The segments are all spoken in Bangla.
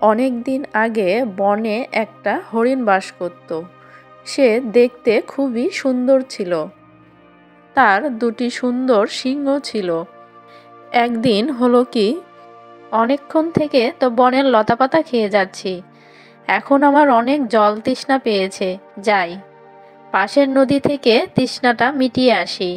অনেক দিন আগে বনে একটা হরিণ বাস করত। সে দেখতে খুবই সুন্দর ছিল। তার দুটি সুন্দর সিংহ ছিল। একদিন হলো কি, অনেকক্ষণ থেকে তো বনের লতাপাতা খেয়ে যাচ্ছি, এখন আমার অনেক জল তৃষ্ণা পেয়েছে, যাই পাশের নদী থেকে তৃষ্ণাটা মিটিয়ে আসি।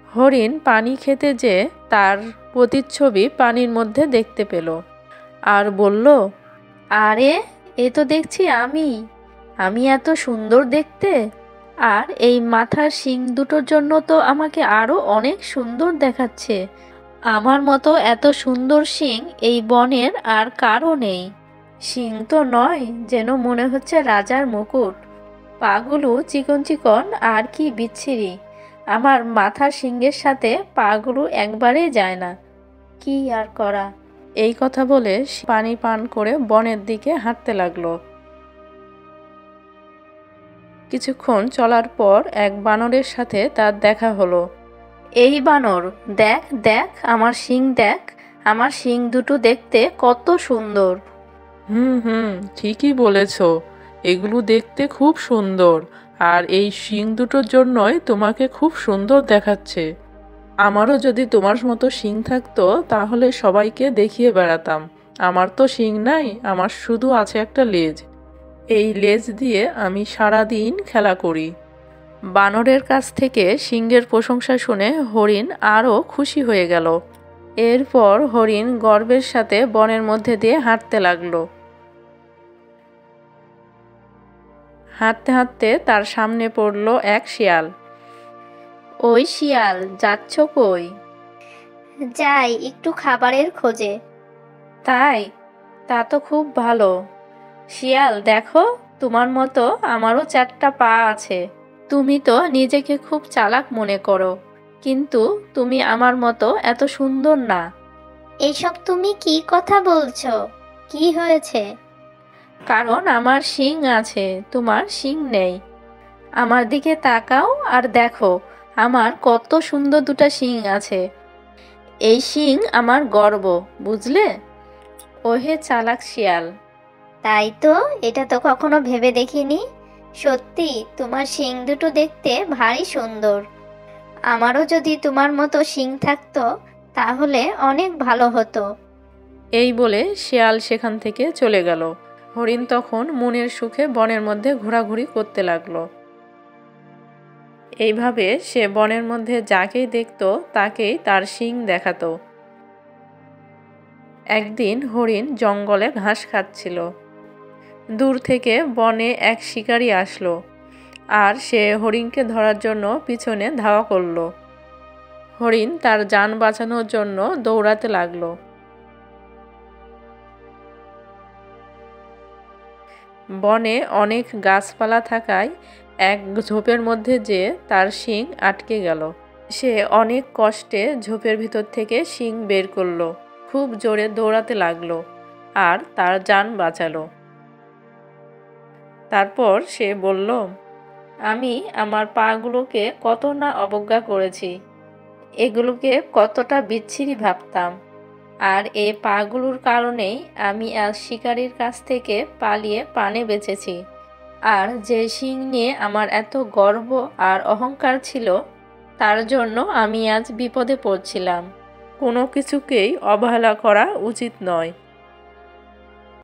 হরিণ পানি খেতে যেয়ে তার প্রতিচ্ছবি পানির মধ্যে দেখতে পেল আর বলল, আরে এ তো দেখছি আমি এত সুন্দর দেখতে, আর এই মাথার শিং দুটোর জন্য তো আমাকে আরো অনেক সুন্দর দেখাচ্ছে। আমার মতো এত সুন্দর শিং এই বনের আর কারও নেই। শিং তো নয়, যেন মনে হচ্ছে রাজার মুকুট। পাগুলো চিকন চিকন আর কি বিচ্ছিরি। আমার মাথার শিংয়ের সাথে পাগুলো একবারেই যায় না, কি আর করা। এই কথা বলে পানি পান করে বনের দিকে হাঁটতে লাগলো। কিছুক্ষণ চলার পর এক বানরের সাথে তার দেখা হলো। এই বানর, দেখ দেখ আমার শিং দেখ, আমার শিং দুটো দেখতে কত সুন্দর। হুম, ঠিকই বলেছ, এগুলো দেখতে খুব সুন্দর, আর এই শিং দুটোর জন্যই তোমাকে খুব সুন্দর দেখাচ্ছে। আমারও যদি তোমার মতো শিং থাকতো তাহলে সবাইকে দেখিয়ে বেড়াতাম। আমার তো শিং নাই, আমার শুধু আছে একটা লেজ। এই লেজ দিয়ে আমি সারা দিন খেলা করি। বানরের কাছ থেকে সিংহের প্রশংসা শুনে হরিণ আরও খুশি হয়ে গেল। এরপর হরিণ গর্বের সাথে বনের মধ্যে দিয়ে হাঁটতে লাগলো। হাঁটতে হাঁটতে তার সামনে পড়ল এক শিয়াল। ওই শিয়াল, যাচ্ছ কই? যাই একটু খাবারের খোঁজে। তাই? তা তো খুব ভালো। শিয়াল, দেখো তোমার মতো আমারও 4টা পা আছে। তুমি তো নিজেকে খুব চালাক মনে করো, কিন্তু তুমি আমার মতো এত সুন্দর না। এসব তুমি কি কথা বলছো? কি হয়েছে? কারণ আমার শিং আছে, তোমার শিং নেই। আমার দিকে তাকাও আর দেখো আমার কত সুন্দর দুটো শিং আছে। এই শিং আমার গর্ব, বুঝলে? ওহে চালাক শিয়াল। তাই তো, এটা তো কখনো ভেবে দেখিনি। সত্যি তোমার শিং দুটো দেখতে ভারী সুন্দর। আমারও যদি তোমার মতো শিং থাকতো তাহলে অনেক ভালো হতো। এই বলে শিয়াল সেখান থেকে চলে গেল। হরিণ তখন মনের সুখে বনের মধ্যে ঘোরাঘুরি করতে লাগলো। এইভাবে সে বনের মধ্যে যাকেই দেখত তাকেই তার শিং দেখাতো। একদিন হরিণ জঙ্গলে ঘাস খাচ্ছিল। দূর থেকে বনে এক শিকারী আসলো, আর সে হরিণকে ধরার জন্য পিছনে ধাওয়া করলো। হরিণ তার জান বাঁচানোর জন্য দৌড়াতে লাগলো। বনে অনেক গাছপালা থাকায় এক ঝোপের মধ্যে যে তার শিং আটকে গেল। সে অনেক কষ্টে ঝোপের ভিতর থেকে শিং বের করলো, খুব জোরে দৌড়াতে লাগলো আর তার জান বাঁচালো। তারপর সে বলল, আমি আমার পাগুলোকে কত না অবজ্ঞা করেছি, এগুলোকে কতটা বিচ্ছিরি ভাবতাম, আর এই পাগুলোর কারণেই আমি আজ শিকারীর কাছ থেকে পালিয়ে প্রাণে বেঁচেছি। আর যে শিং নিয়ে আমার এত গর্ব আর অহংকার ছিল, তার জন্য আমি আজ বিপদে পড়ছিলাম। কোনো কিছুকেই অবহেলা করা উচিত নয়।